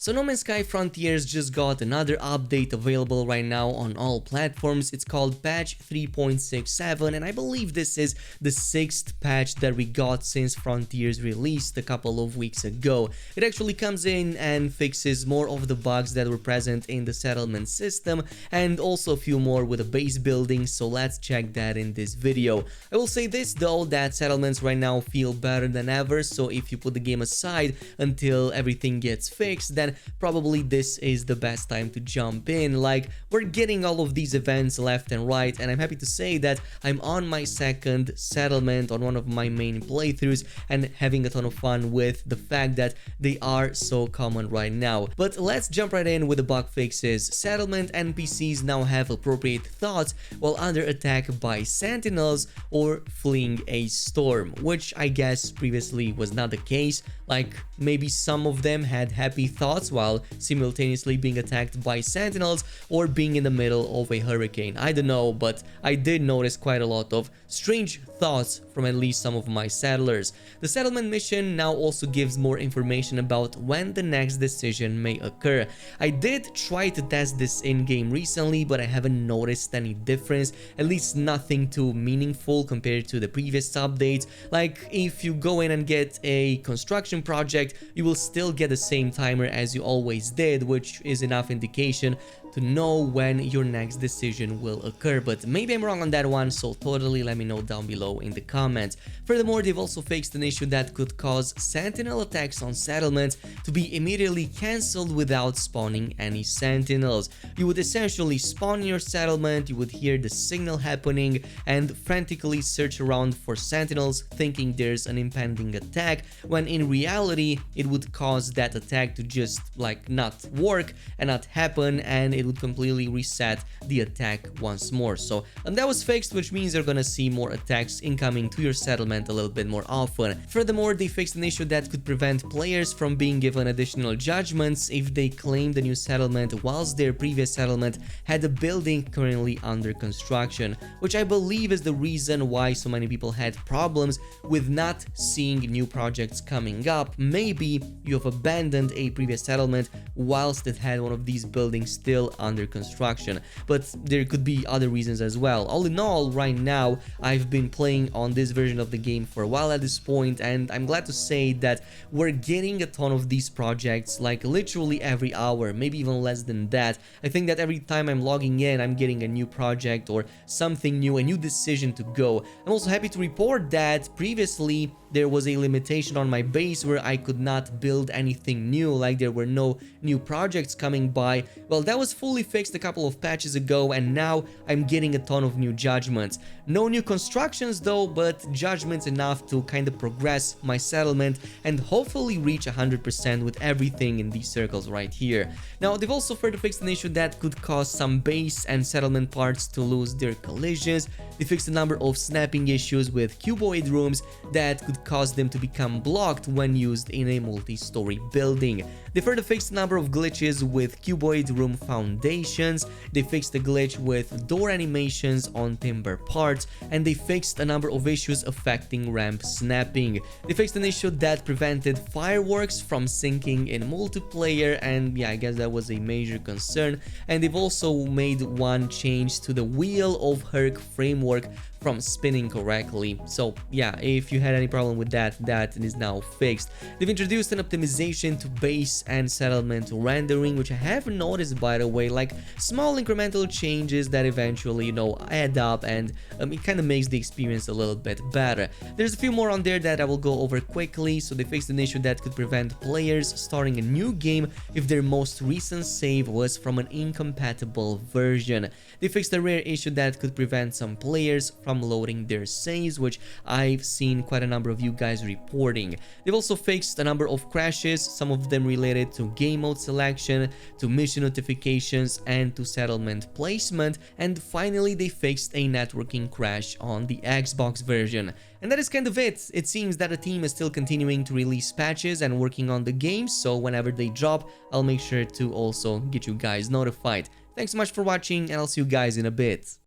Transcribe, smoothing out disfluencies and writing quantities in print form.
So No Man's Sky Frontiers just got another update available right now on all platforms. It's called patch 3.67 and I believe this is the 6th patch that we got since Frontiers released a couple of weeks ago. It actually comes in and fixes more of the bugs that were present in the settlement system and also a few more with the base building, so let's check that in this video. I will say this though, that settlements right now feel better than ever, so if you put the game aside until everything gets fixed, then probably this is the best time to jump in. Like, we're getting all of these events left and right, and I'm happy to say that I'm on my second settlement on one of my main playthroughs and having a ton of fun with the fact that they are so common right now. But let's jump right in with the bug fixes. Settlement NPCs now have appropriate thoughts while under attack by sentinels or fleeing a storm, which I guess previously was not the case. Like, maybe some of them had happy thoughts while simultaneously being attacked by sentinels or being in the middle of a hurricane. I don't know, but I did notice quite a lot of strange thoughts from at least some of my settlers. The settlement mission now also gives more information about when the next decision may occur. I did try to test this in-game recently, but I haven't noticed any difference, at least nothing too meaningful compared to the previous updates. Like, if you go in and get a construction project, you will still get the same timer as you always did, which is enough indication to know when your next decision will occur. But maybe I'm wrong on that one, so totally let me know down below in the comments. Furthermore, they've also fixed an issue that could cause sentinel attacks on settlements to be immediately cancelled without spawning any sentinels. You would essentially spawn in your settlement, you would hear the signal happening and frantically search around for sentinels thinking there's an impending attack, when in reality it would cause that attack to just like not work and not happen, and it would completely reset the attack once more. So and that was fixed, which means you're gonna see more attacks incoming to your settlement a little bit more often. Furthermore, they fixed an issue that could prevent players from being given additional judgments if they claimed a new settlement whilst their previous settlement had a building currently under construction, which I believe is the reason why so many people had problems with not seeing new projects coming up. Maybe you have abandoned a previous settlement whilst it had one of these buildings still under construction, but there could be other reasons as well. All in all, right now I've been playing on this version of the game for a while at this point, and I'm glad to say that we're getting a ton of these projects, like literally every hour, maybe even less than that. I think that every time I'm logging in, I'm getting a new project or something new, a new decision to go. I'm also happy to report that previously there was a limitation on my base where I could not build anything new, like there were no new projects coming by. Well, that was fully fixed a couple of patches ago, and now I'm getting a ton of new judgments. No new constructions though, but judgments enough to kind of progress my settlement and hopefully reach 100% with everything in these circles right here. Now, they've also further fixed an issue that could cause some base and settlement parts to lose their collisions. They fixed a number of snapping issues with cuboid rooms that could cause them to become blocked when used in a multi-story building. They further fixed a number of glitches with cuboid room foundations. They fixed a glitch with door animations on timber parts, and they fixed a number of issues affecting ramp snapping. They fixed an issue that prevented fireworks from syncing in multiplayer, and yeah, I guess that was a major concern. And they've also made one change to the wheel of Herc framework from spinning correctly. So yeah, if you had any problem with that, that is now fixed. They've introduced an optimization to base and settlement rendering, which I have noticed, by the way, like small incremental changes that eventually, you know, add up, and it kind of makes the experience a little bit better. There's a few more on there that I will go over quickly. So they fixed an issue that could prevent players starting a new game if their most recent save was from an incompatible version. They fixed a rare issue that could prevent some players from loading their saves, which I've seen quite a number of you guys reporting. They've also fixed a number of crashes, some of them related to game mode selection, to mission notifications, and to settlement placement. And finally, they fixed a networking crash on the Xbox version. And that is kind of it. It seems that the team is still continuing to release patches and working on the game, so whenever they drop, I'll make sure to also get you guys notified. Thanks so much for watching, and I'll see you guys in a bit.